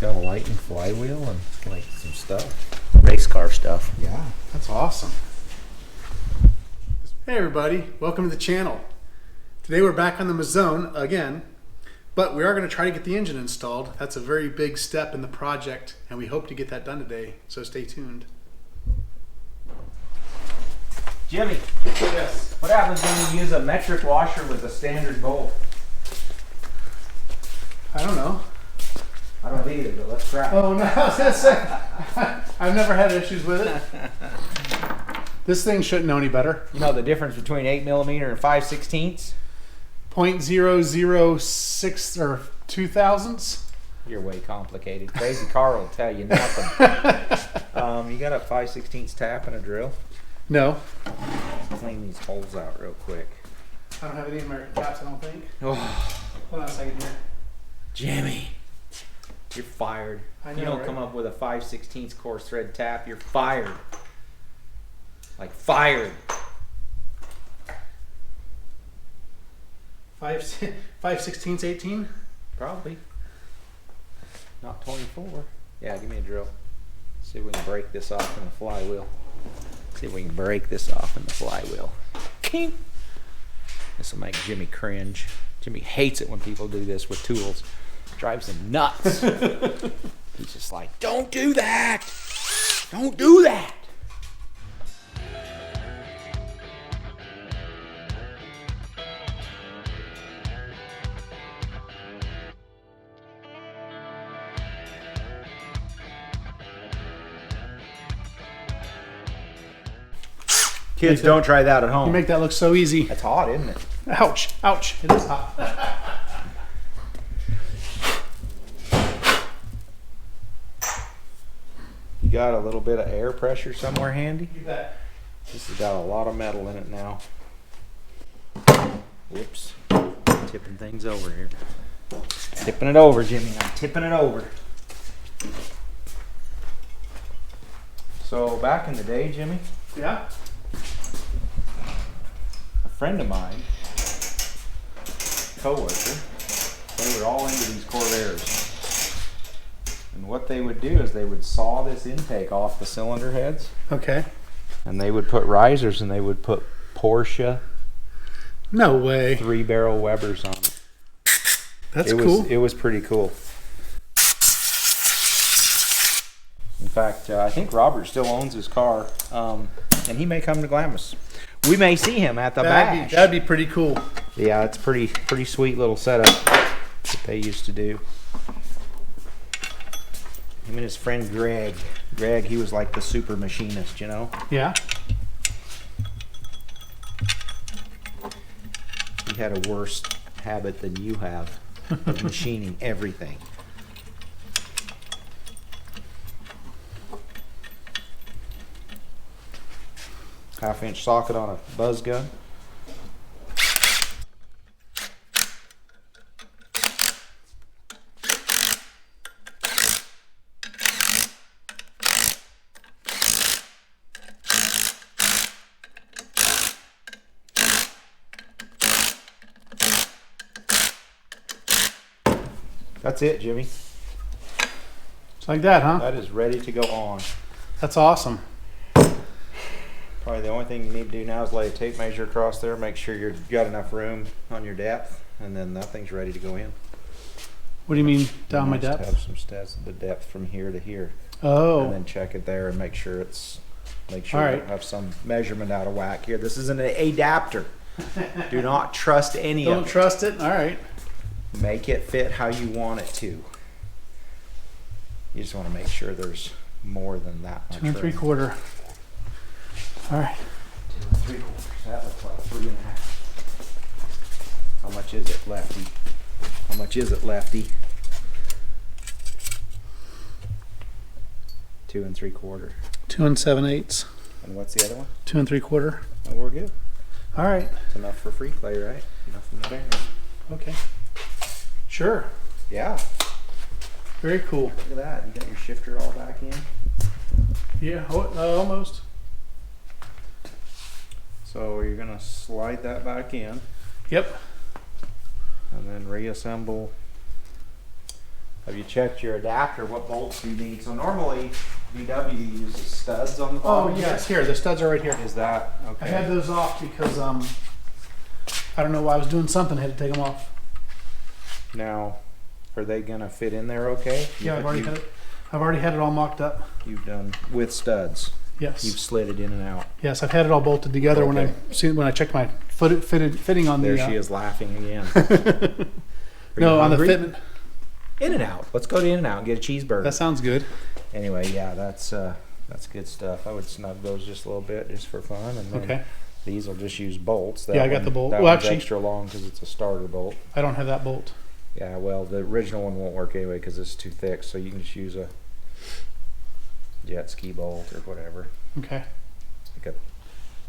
Got a Lightning flywheel and like some stuff. Race car stuff. Yeah, that's awesome. Hey everybody, welcome to the channel. Today we're back on the Mazzone again, but we are going to try to get the engine installed. That's a very big step in the project, and we hope to get that done today, so stay tuned. Jimmy, Yes. what happens when you use a metric washer with a standard bolt? I don't know. I don't either, but let's try. Oh no, I was going to say, I've never had issues with it. This thing shouldn't know any better. You know the difference between 8mm and 5/16? 0.006 or 0.002. You're way complicated. Crazy car will tell you nothing. You got a 5/16 tap and a drill? No. Let's clean these holes out real quick. I don't have any American caps, I don't think. Oh, Hold on a second here. Jimmy, you're fired. I If know, you don't right? come up with a 5/16 coarse thread tap, you're fired. Like fired. 5/16, 18. Probably. Not 24. Yeah, give me a drill. See if we can break this off in the flywheel. See if we can break this off in the flywheel. King. This will make Jimmy cringe. Jimmy hates it when people do this with tools. Drives him nuts. He's just like, don't do that. Don't do that. Kids, don't try that at You home. make that look so easy. That's hot, isn't it? Ouch, ouch, it is hot. You got a little bit of air pressure somewhere handy? You bet. This has got a lot of metal in it now. Whoops. Tipping things over here. Tipping it over, Jimmy. I'm tipping it over. So back in the day, Jimmy, Yeah? a friend of mine, co-worker, they were all into these Corvairs. And what they would do is they would saw this intake off the cylinder heads, Okay. and they would put risers, and they would put Porsche No way. 3-barrel Webers on it. That's cool. It was pretty cool. In fact, I think Robert still owns his car, and he may come to Glamis. We may see him at the bash. That'd be pretty cool. Yeah, it's pretty sweet little setup that they used to do. Him and his friend Greg. Greg, he was like the super machinist, you know? Yeah. He had a worse habit than you have of machining everything. Half-inch socket on a buzz gun. That's it, Jimmy. It's like that, huh? That is ready to go on. That's awesome. Probably the only thing you need to do now is lay a tape measure across there, make sure you've got enough room on your depth, and then that thing's ready to go in. What do you mean, down my Nice to depth? have some stats, the depth from here to here, and Oh, then check it there and make sure All you right. don't have some measurement out of whack here. This is an adapter. Do not trust any don't of it. trust it? All right. Make it fit how you want it to. You just want to make sure there's more than that much 2 room. 3/4. All right. 2 3/4. That looks like 3 1/2. How much is it, Lefty? How much is it, Lefty? 2 3/4. 2 7/8. And what's the other one? 2 3/4. Oh, we're good. All right. It's enough for free play, right? Enough in the bearing. Okay. Sure. Yeah. Very cool. Look at that. You got your shifter all back in. Yeah, almost. So you're gonna slide that back in Yep. and then reassemble Have you checked your adapter? What bolts do you need? So normally VW uses studs on the Oh bottom. yes, here the studs are right here. Is that okay? I had those off because I don't know why I was doing something. I had to take them off. Now, are they gonna fit in there okay? Yeah, I've already had it all mocked up. You've done with studs. Yes. You've slid it in and out. Yes, I've had it all bolted together Okay. when I checked my fitting on There the. she is laughing again. Are No, you on the hungry? fitment. In and out. Let's go to In and Out and get a cheeseburger. That sounds good. Anyway, yeah, that's good stuff. I would snug those just a little bit just for fun, and then Okay. these will just use bolts. Yeah, I got the bolt. That Well, one's actually- extra long because it's a starter bolt. I don't have that bolt. Yeah, well, the original one won't work anyway because it's too thick, so you can just use a jet ski bolt or whatever. Okay. Like a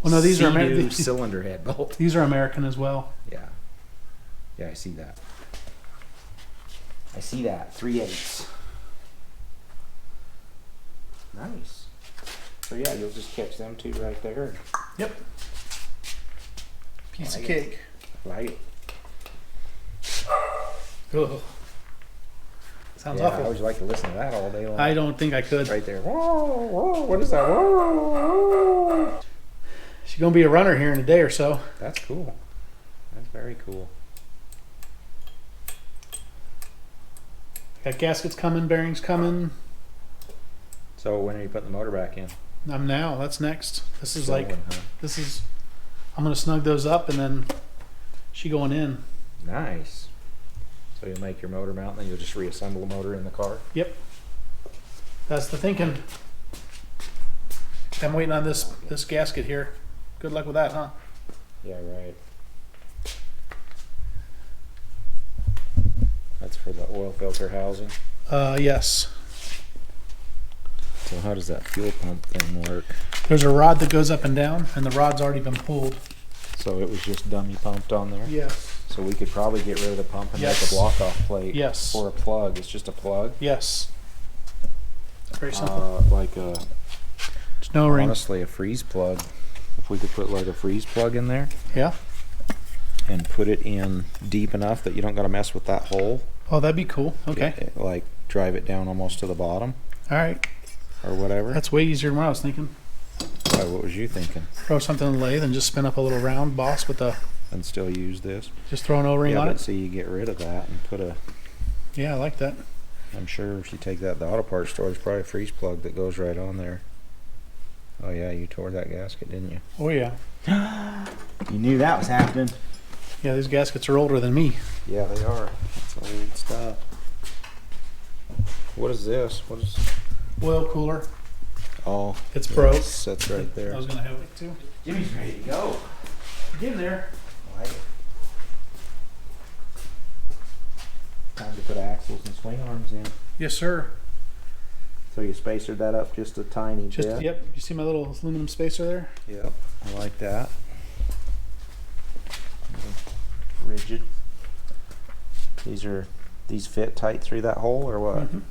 Well, no, these are Sea-Doo American. cylinder head bolt. These are American as well. Yeah. Yeah, I see that. I see that. 3/8. Nice. So yeah, you'll just catch them two right there. Yep. Piece of Like it. cake. Like it. Ugh. Sounds Yeah, I awful. always like to listen to that all day long. I don't think I could. Right there. Whoa, whoa, what is that? Whoa, whoa. She's gonna be a runner here in a day or so. That's cool. That's very cool. Got gaskets coming, bearings coming. So when are you putting the motor back in? I'm now. That's next. This is So like when, huh? this is. I'm gonna snug those up and then she going in. Nice. So you'll make your motor mount, and then you'll just reassemble the motor in the car. Yep. That's the thinking. I'm waiting on this gasket here. Good luck with that, huh? Yeah, right. That's for the oil filter housing. Yes. So how does that fuel pump thing work? There's a rod that goes up and down, and the rod's already been pulled. So it was just dummy pumped on there? Yes. So we could probably get rid of the pump and Yes. make a block-off plate Yes. for a plug. It's just a plug. Yes. Very simple. Like a There's no ring. honestly a freeze plug. If we could put like a freeze plug in there Yeah. and put it in deep enough that you don't got to mess with that hole. Oh, that'd be cool. Okay. Like drive it down almost to the bottom All right. or whatever. That's way easier than what I was thinking. Why, what was you thinking? Throw something in the lathe and just spin up a little round boss with the. And still use this? Just throw an O-ring Yeah, on but it. see, you get rid of that and put a. Yeah, I like that. I'm sure if you take that to the auto parts store, there's probably a freeze plug that goes right on there. Oh yeah, you tore that gasket, didn't you? Oh yeah. You knew that was happening. Yeah, these gaskets are older than me. Yeah, they are. That's old stuff. What is this? What is? Oil cooler. Oh, It's broke. it sits right I there. was gonna have it too. Jimmy's ready to go. Get in there. Time to put axles and swing arms in. Yes, sir. So you spacered that up just a tiny Just bit. yep. You see my little aluminum spacer there? Yep, I like that. Rigid. These fit tight through that hole or what? Mhm.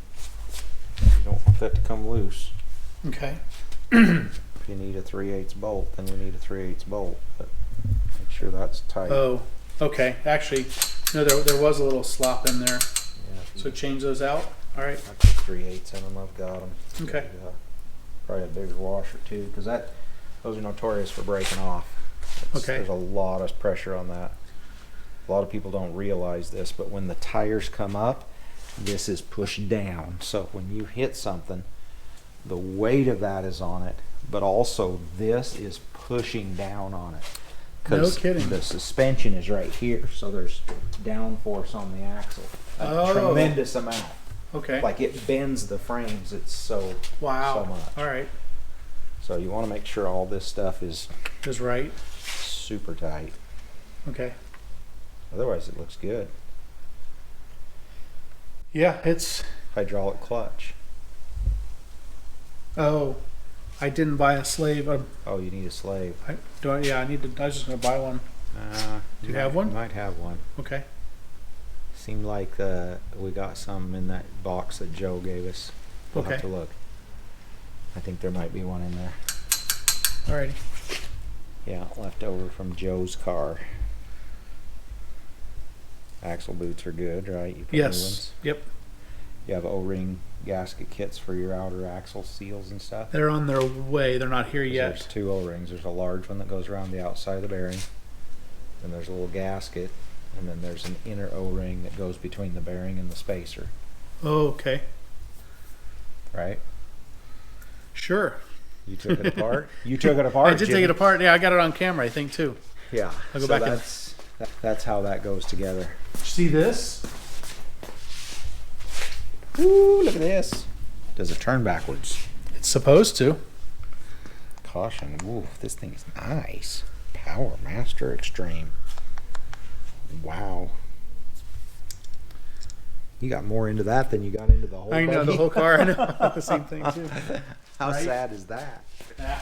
You don't want that to come loose. Okay. If you need a 3/8 bolt, then you need a 3/8 bolt. But make sure that's tight. Oh, okay. Actually, no, there was a little slop in there. Yeah, if you- So change those out. All right. I put 3/8 in them. I've got them. Okay. Probably a bigger washer too, because those are notorious for breaking off. Okay. There's a lot of pressure on that. A lot of people don't realize this, but when the tires come up, this is pushed down. So when you hit something, the weight of that is on it, but also this is pushing down on it. No kidding. The suspension is right here, so there's downforce on the axle. A Oh. tremendous amount. Okay. Like it bends the frames. It's so Wow. much. All right. So you want to make sure all this stuff is Is right. super tight. Okay. Otherwise, it looks good. Yeah, it's. Hydraulic clutch. Oh, I didn't buy a slave. Oh, you need a slave. Yeah, I need to. I was just gonna buy one. Do you have one? You might have one. Okay. Seemed like we got some in that box that Joe gave us. We'll have Okay. to look. I think there might be one in there. Alrighty. Yeah, left over from Joe's car. Axle boots are good, right? You put new Yes. ones? Yep. You have O-ring gasket kits for your outer axle seals and stuff. They're on their way. They're not here yet. There's two O-rings. There's a large one that goes around the outside of the bearing. Then there's a little gasket. And then there's an inner O-ring that goes between the bearing and the spacer. Oh, okay. Right? Sure. You took it apart? You took it apart, I did Jimmy. take it apart. Yeah, I got it on camera, I think, too. Yeah. I'll go so back and- that's how that goes together. See this? Ooh, look at this. Does it turn backwards? It's supposed to. Caution. Ooh, this thing is nice. Power Master Extreme. Wow. You got more into that than you got into the whole I know, buggy. the whole car. I know. The same thing, too. How Right? sad is that? Yeah.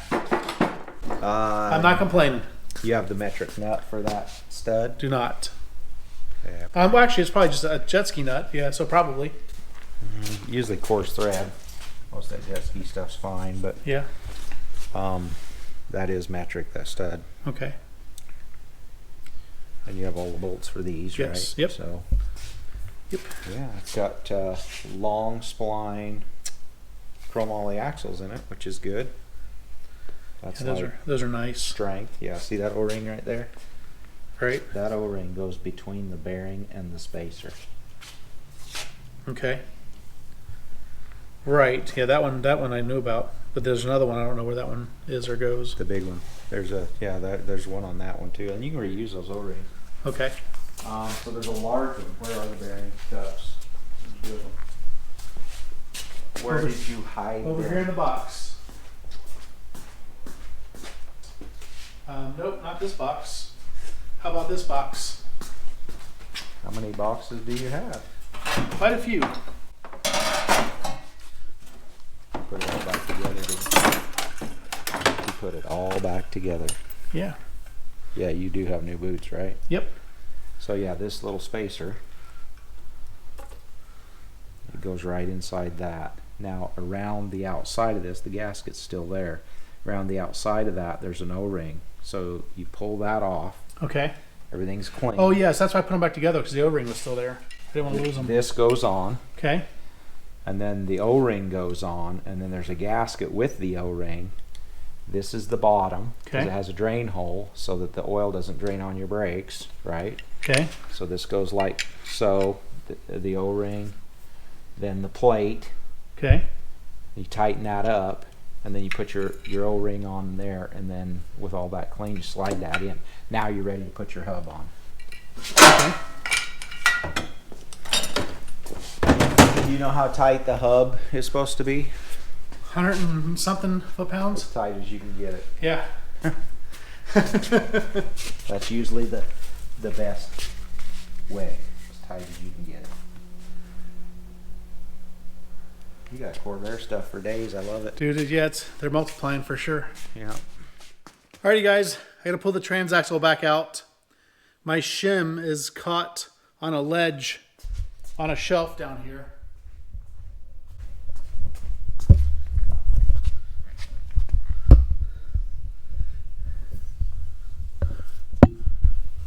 I'm not complaining. You have the metric nut for that stud? Do not. Yeah. Well, actually, it's probably just a jet ski nut. Yeah, so probably. Usually coarse thread. Most of that jet ski stuff's fine, but Yeah. that is metric, that stud. Okay. And you have all the bolts for these, Yes, right? yep. So, Yep. yeah, it's got long spline chromoly axles in it, which is good. That's Yeah, like those are nice. strength. Yeah, see that O-ring right there? Right. That O-ring goes between the bearing and the spacer. Okay. Right. Yeah, that one I knew about, but there's another one. I don't know where that one is or goes. The big one. There's there's one on that one too, and you can reuse those O-rings. Okay. So there's a large one. Where are the bearing cups? Where Over- did you hide Over them? here in the box. Nope, not this box. How about this box? How many boxes do you have? Quite a few. Put it all back together. You put it all back together. Yeah. Yeah, you do have new boots, right? Yep. So yeah, this little spacer, it goes right inside that. Now around the outside of this, the gasket's still there. Around the outside of that, there's an O-ring. So you pull that off, Okay. everything's clean. Oh yes, that's why I put them back together because the O-ring was still there. I didn't want to lose them. This goes on, Okay. and then the O-ring goes on, and then there's a gasket with the O-ring. This is the bottom because Okay. it has a drain hole so that the oil doesn't drain on your brakes, right? Okay. So this goes like so, the O-ring, then the plate. Okay. You tighten that up, and then you put your O-ring on there, and then with all that clean, you slide that in. Now you're ready to put your hub on. Okay. Do you know how tight the hub is supposed to be? 100 and something As foot-pounds. tight as you can get it. Yeah. That's usually the best way, as tight as you can get it. You got Corvair stuff for days. I love it. Dude, yeah, they're multiplying for sure. Yeah. Alrighty guys, I gotta pull the transaxle back out. My shim is caught on a ledge on a shelf down here.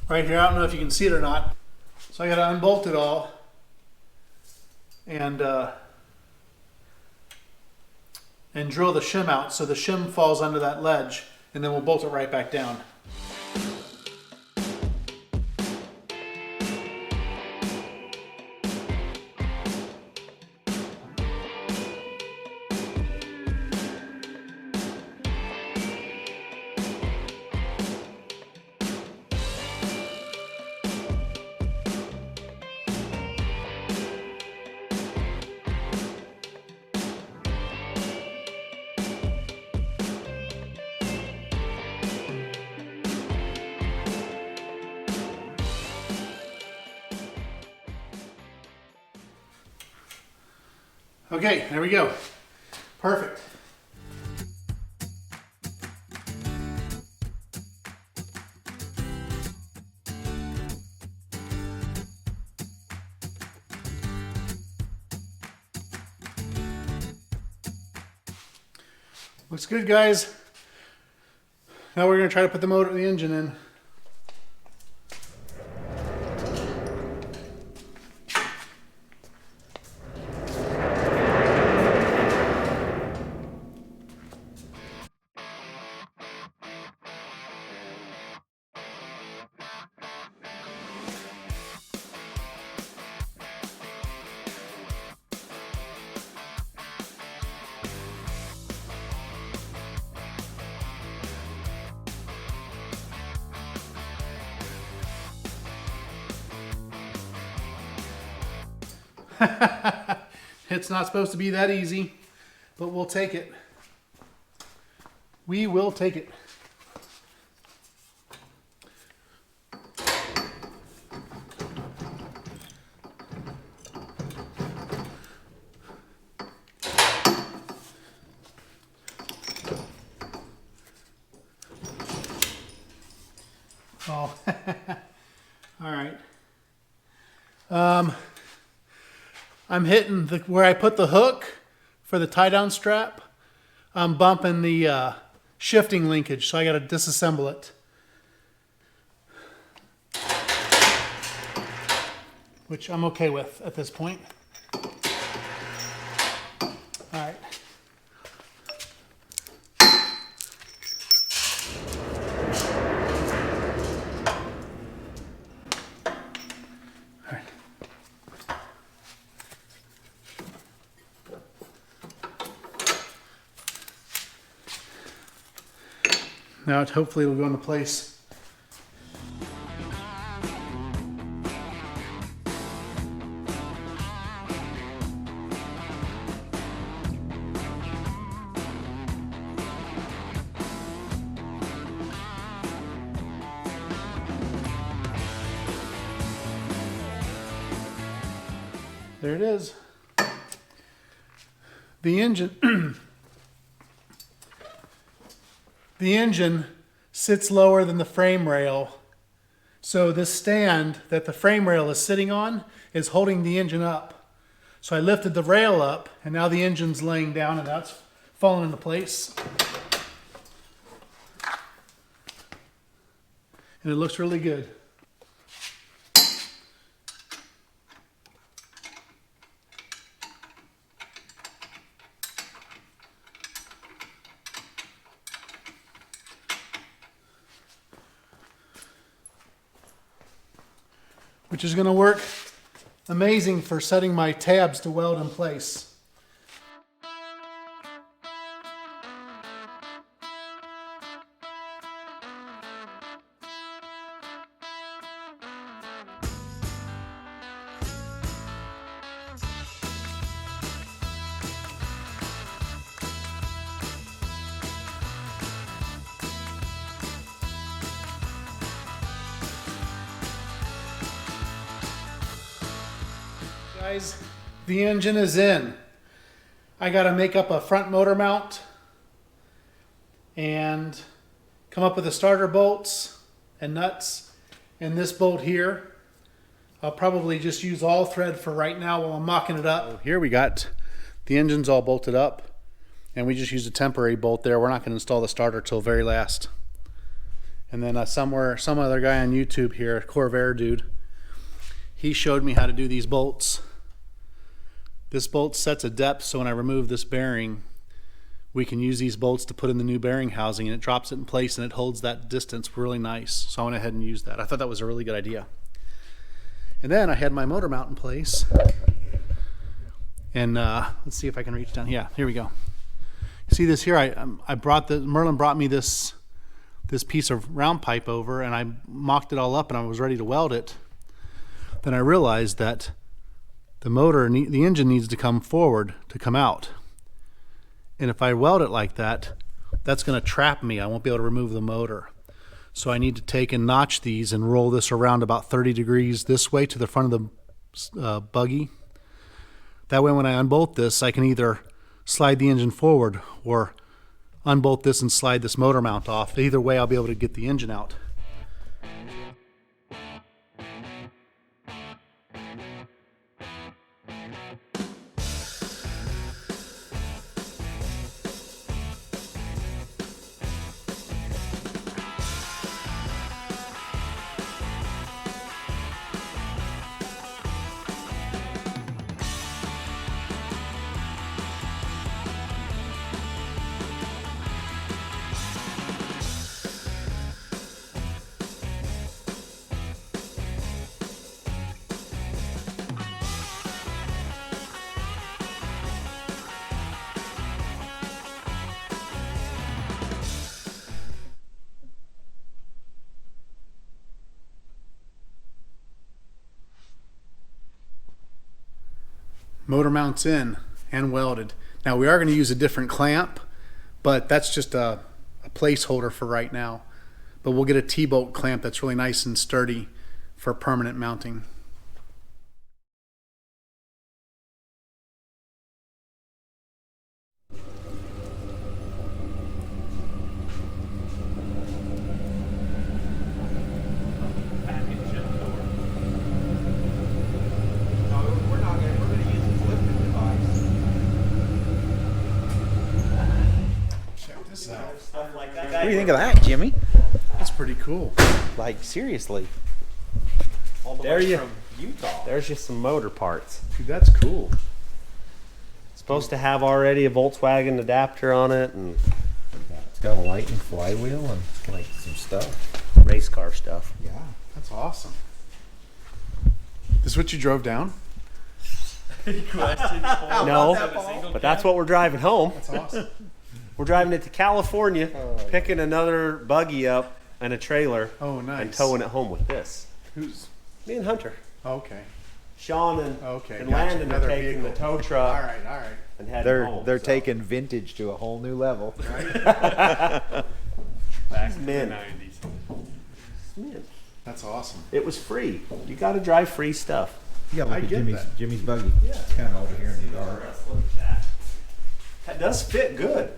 Right here, I don't know if you can see it or not. So I gotta unbolt it all and drill the shim out so the shim falls under that ledge, and then we'll bolt it right back down. Okay, there we go. Perfect. Looks good, guys. Now we're going to try to put the engine in. It's not supposed to be that easy, but we'll take it. We will take it. Oh, all right. I'm hitting where I put the hook for the tie-down strap. I'm bumping the shifting linkage, so I got to disassemble it. Which I'm okay with at this point. All right. Now hopefully it'll go into place. There it is. The engine the engine sits lower than the frame rail. So this stand that the frame rail is sitting on is holding the engine up. So I lifted the rail up and now the engine's laying down and that's falling into place. And it looks really good. Which is going to work amazing for setting my tabs to weld in place. Guys, the engine is in. I got to make up a front motor mount and come up with the starter bolts and nuts. And this bolt here, I'll probably just use all thread for right now while I'm mocking it up. So here we got the engine's all bolted up and we just used a temporary bolt there. We're not going to install the starter till very last. And then some other guy on YouTube here, Corvair dude, he showed me how to do these bolts. This bolt sets a depth, so when I remove this bearing, we can use these bolts to put in the new bearing housing, and it drops it in place and it holds that distance really nice. So I went ahead and used that. I thought that was a really good idea. And then I had my motor mount in place. And let's see if I can reach down. Yeah, here we go. See this here? Merlin brought me this piece of round pipe over, and I mocked it all up, and I was ready to weld it. Then I realized that the engine needs to come forward to come out. And if I weld it like that, that's going to trap me. I won't be able to remove the motor. So I need to take and notch these and roll this around about 30 degrees this way to the front of the buggy. That way when I unbolt this, I can either slide the engine forward or unbolt this and slide this motor mount off. Either way, I'll be able to get the engine out. motor mounts in and welded. Now we are going to use a different clamp, but that's just a placeholder for right now. But we'll get a T-bolt clamp that's really nice and sturdy for permanent mounting. What do you think of that, Jimmy? That's pretty cool. Like, seriously. All the There way you- from Utah. There's just some motor parts. Dude, that's cool. It's supposed to have already a Volkswagen adapter on it and It's got a lightning flywheel and like some stuff. race car stuff. Yeah, that's awesome. This is what you drove down? No, but that's what we're driving home. That's awesome. We're driving it to California, picking another buggy up and a trailer Oh, nice. and towing it home with this. Who's? Me and Hunter. Okay. Sean and, Okay, and gotcha. Landon are Another taking vehicle. the tow All truck right, all right. and heading home. They're so. taking vintage to a whole new level. Back in the Men. 90s. Man, That's awesome. it was free. You got to drive free stuff. Yeah, I look at get Jimmy's that. Jimmy's buggy. Yeah, it's kind of over here in the dark. Look at that. That does fit good.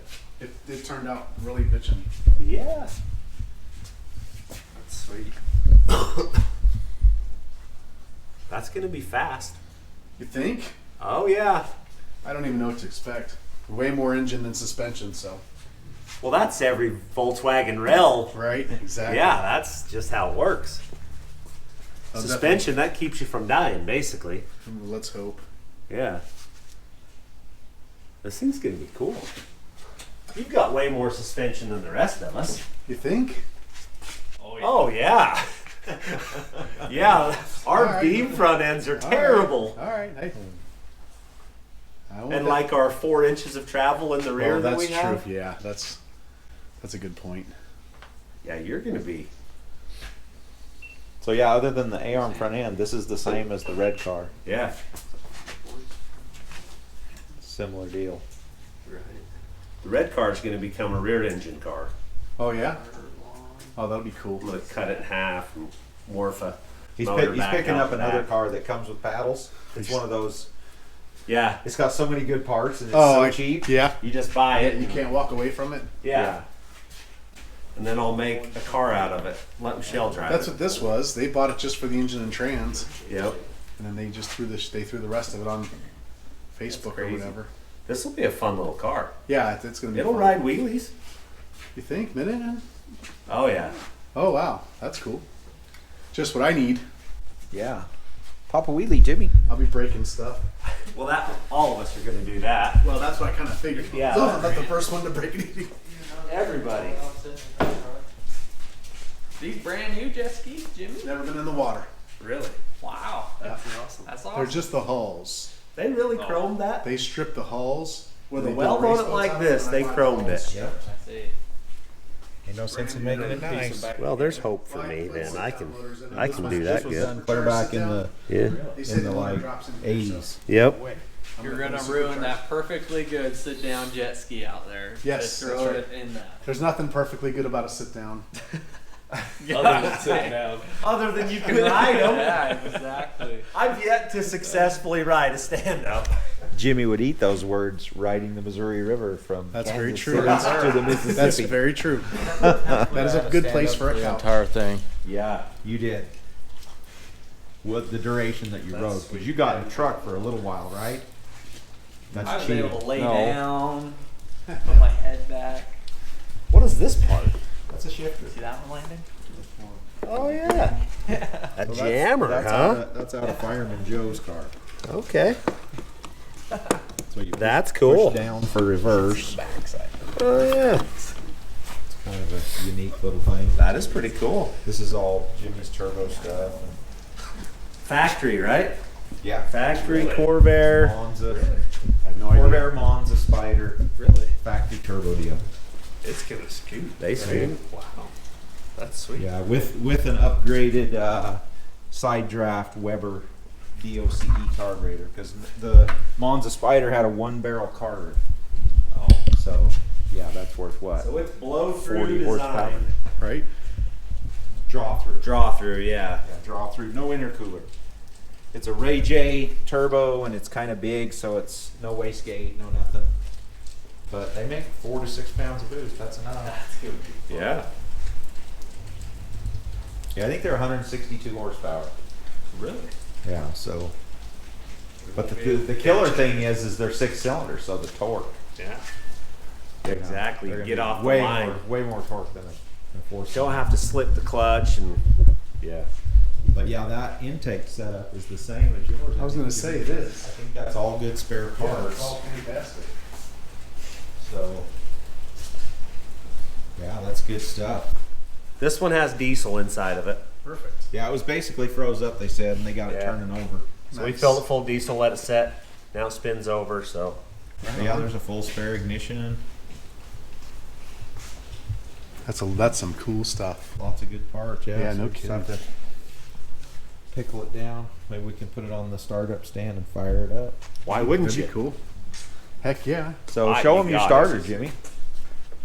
It turned out really bitchin'. Yeah. That's sweet. That's going to be fast. You think? Oh, yeah. I don't even know what to expect. Way more engine than suspension, so. Well, that's every Volkswagen Rail. Right? Exactly. Yeah, that's just how it works. Oh, Suspension, that keeps you from dying, basically. definitely. Let's hope. Yeah. This thing's going to be cool. You've got way more suspension than the rest of us. You think? Oh, yeah. Yeah, our All right. beam front ends are terrible. All right. Hey. I won't And bet- like our 4 inches of travel in the rear Oh, that that's we have. true. Yeah, that's a good point. Yeah, you're going to be. So yeah, other than the arm front end, this is the same as the red car. Yeah. Similar deal. Right. The red car is going to become a rear engine car. Oh yeah. Oh, that'll be cool. I'm going to cut it in half and morph a He's, motor he's back picking out up the another back. car that comes with paddles. It's one of those. Yeah, It's got so many good parts and it's Oh, so I- cheap. Yeah. you just buy it. You can't walk away from it. Yeah. And then I'll make a car out of it. Let Michelle drive That's it. what this was. They bought it just for the engine and trans, Yep. and then they just threw the rest of it on Facebook or crazy. whatever. This will be a fun little car. Yeah, it's gonna be. It'll fun. ride wheelies. You think, Minuteman? Oh, yeah. Oh wow, that's cool. Just what I need. Yeah. Pop a wheelie, Jimmy. I'll be breaking stuff. Well, that all of us are going to do that. Well, that's what I kind of figured. Yeah. I'm not the first one to break anything. Everybody. These brand new jet skis, Jimmy? Never been in the water. Really? Wow. That's awesome. That's awesome. They're just the hulls. They really chromed that? They stripped the hulls. With They a built weld race on it boats like out of this, and they I bought chromed hulls. it. Yep. I see. Ain't no sense in making it nice. Well, there's hope for me then. I can do that This was good. done clear back in the Yeah. They said in the the water like drops in here, so 80s. Yep. I'm You're gonna gonna put a ruin supercharger. that perfectly good sit-down jet ski out there. Yes, Just that's throw right. it in that. There's nothing perfectly good about a sit down. Other than sitting down. Other than you can ride them. Yeah, exactly. I've yet to successful ride a stand-up. Jimmy would eat those words riding the Missouri River from That's Kansas very true. City to the Mississippi. That's very true. That is a good place for a couch. entire thing. Yeah. You did. What the duration that you rode? Because you got in a truck for a little while, right? I That's was cheating. able to lay No. down, put my head back. What is this part? That's a shifter. See that one landing? Oh, yeah. A Well, jammer, that's huh? Out of, that's out of Fireman Joe's car. Okay. That's what you That's push cool. down for reverse. Oh, yeah. It's kind of a unique little thing. That is pretty cool. This is all Jimmy's turbo stuff. And Factory, right? yeah. Factory, Corvair. Monza. I have no idea. Corvair, Monza, Spider. Really? Factory turbo deal. It's gonna scoot. They scoot. Wow. That's sweet. Yeah, with an upgraded side draft Weber DOCE carburetor because the Monza Spider had a 1-barrel carburetor. Oh. So yeah, that's worth what? So it's blow 40 through horsepower. design. Right? Draw through. Draw through, yeah. Yeah, draw through. No intercooler. It's a Ray J turbo and it's kind of big, so it's no wastegate, no nothing. But they make 4 to 6 pounds of boost. That's enough. That's gonna be fun. Yeah. Yeah, I think they're 162 horsepower. Really? Yeah, so. But the killer thing is they're 6 cylinders, so the torque. Yeah. Exactly. They're gonna Get be off the way line. way more torque than a 4 Don't have to slip the clutch and yeah. But yeah, that intake setup is the same as yours. I was gonna say it is. I think that's all good spare parts. fantastic. So. Yeah, that's good stuff. This one has diesel inside of it. Perfect. Yeah, it was basically froze up, they said, and they got it Yeah. turning over. So we Nice. filled it full diesel, let it set. Now it spins over, so Yeah, there's a full spare ignition. That's some cool stuff. Lots of good parts, yeah. Yeah, so no we just have kidding. to pickle it down. Maybe we can put it on the startup stand and fire it up. why wouldn't That'd you? be cool. Heck yeah. So Ah, show you them your got it. starter, Jimmy.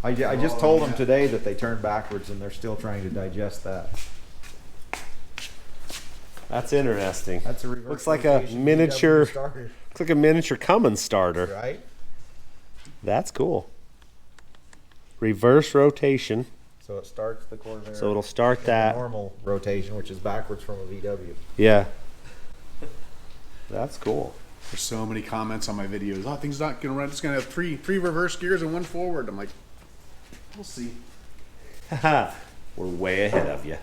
I just Oh, told them yeah. today that they turned backwards and they're still trying to digest that. That's interesting. That's a reverse Looks like a rotation miniature- VW starter, Looks like a miniature Cummins starter. right? That's cool. Reverse rotation. So it starts the Corvair. So it'll start in that. normal rotation, which is backwards from a VW. Yeah. That's cool. There's so many comments on my videos. Oh, things not gonna run. It's gonna have three reverse gears and 1 forward. I'm like, we'll see. Haha. We're way ahead of you.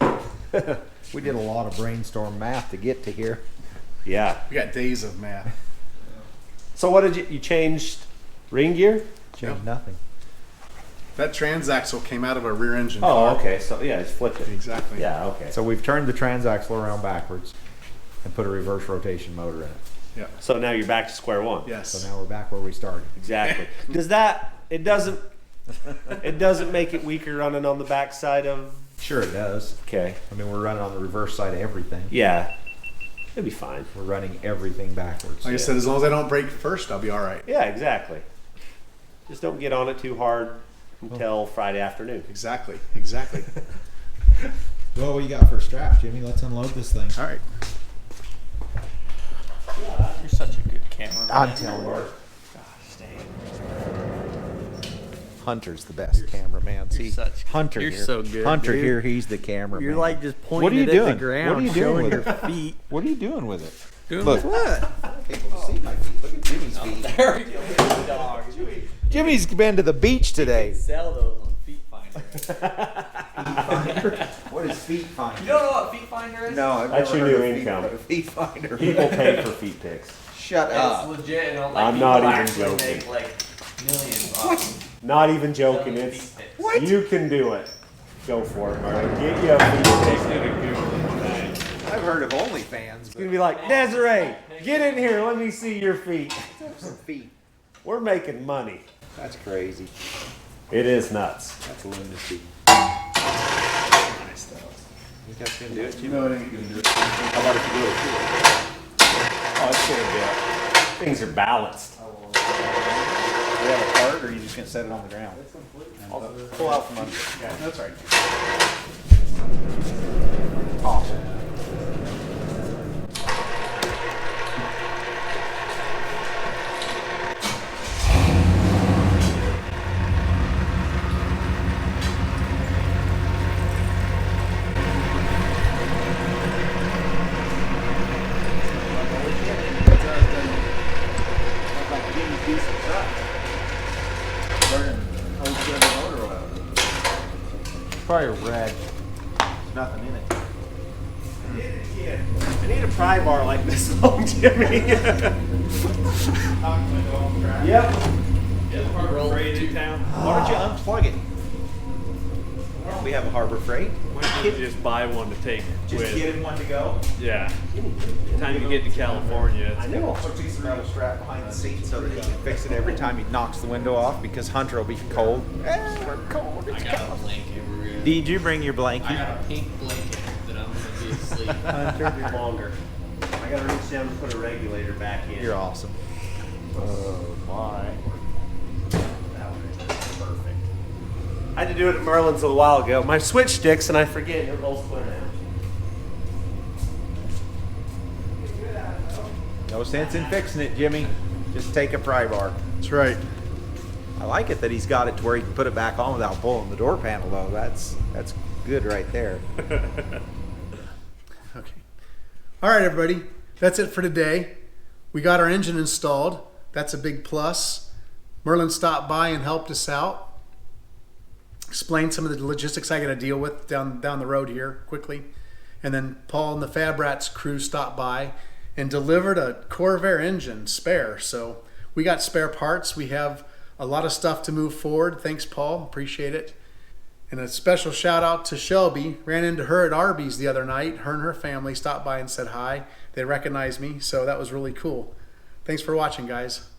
We did a lot of brainstorm math to get to here. Yeah. We got days of math. So what did you changed ring gear? Changed Yep. nothing. That transaxle came out of a rear engine. Oh, car. okay. So yeah, just flipped it. Exactly. Yeah, okay. So we've turned the transaxle around backwards and put a reverse rotation motor in it. Yeah. So now you're back to square one. Yes. So now we're back where we started. Exactly. Does that it doesn't make it weaker running on the backside of Sure it does. okay. I mean, we're running on the reverse side of everything. Yeah. It'll be fine. We're running everything backwards. Like I said, as long as I don't brake first, I'll be all right. Yeah, exactly. Just don't get on it too hard until Friday afternoon. Exactly. Exactly. Well, what you got for a strap, Jimmy? Let's unload this thing. All right. You're such a good cameraman. I'm telling you. Gosh, dang. Hunter's the best cameraman. See, such- Hunter you're here. so good, Hunter dude. here, he's the cameraman. You're like just What are pointing you it at doing? the ground, What are you doing showing with your it? feet. What are you doing with it? Doing Look. what? Able to see my feet. Look at Jimmy's feet. There we go. Dog. Jimmy's been to the beach today. Sell those on Feet Finder. What is Feet Finder? You don't know what Feet Finder is? No, I've That's never your heard new of income. Feet Finder. People pay for feet pics. Shut It's up. legit, and like I'm people not even actually joking. make like millions off them Not even joking. selling It's feet pics. What? you can do it. Go for it, Marlon. Get you a feet pic. I've heard of OnlyFans, It's gonna be like, Desiree, get in here. Let me see your feet. some feet. We're making money. That's crazy. It is nuts. That's lunacy. Nice stuff. You guys gonna do it, Jimmy? No, it ain't gonna do it. How about if you do it too? Oh, it's gonna do it. Things are balanced. Do you have a cart, or are you just gonna set it on the ground? I'll pull out from under. Yeah, that's all right. Awesome. Probably red. There's nothing in it. I need a pry bar like this long, Jimmy. Yep. Roll to town. Why don't you unplug it? We have a Harbor Freight. Why don't you just buy one to take Just with? get in one to go. Yeah. Time you get to California, it's We'll put a piece of metal strap behind the seat so that he can fix it every time he knocks the window off because Hunter will be cold. We're cold. I got a blanket. We're gonna- Did you bring your blanket? I got a pink blanket that I'm gonna be asleep. Hunter. longer. I I gotta reach down and put a regulator back in. You're awesome. Oh my. That one is perfect. I had to do it at Merlin's a little while ago. My switch sticks and I forget and it rolls clear down. No sense in fixing it, Jimmy. Just take a pry bar. That's right. I like it that he's got it to where he can put it back on without pulling the door panel though. That's good right there. Okay. All right, everybody. That's it for today. We got our engine installed. That's a big plus. Merlin stopped by and helped us out. Explained some of the logistics I got to deal with down the road here quickly. And then Paul and the Fab Rats crew stopped by and delivered a Corvair engine spare. So we got spare parts. We have a lot of stuff to move forward. Thanks, Paul. Appreciate it. And a special shout out to Shelby. Ran into her at Arby's the other night. Her and her family stopped by and said hi. They recognized me, so that was really cool. Thanks for watching, guys.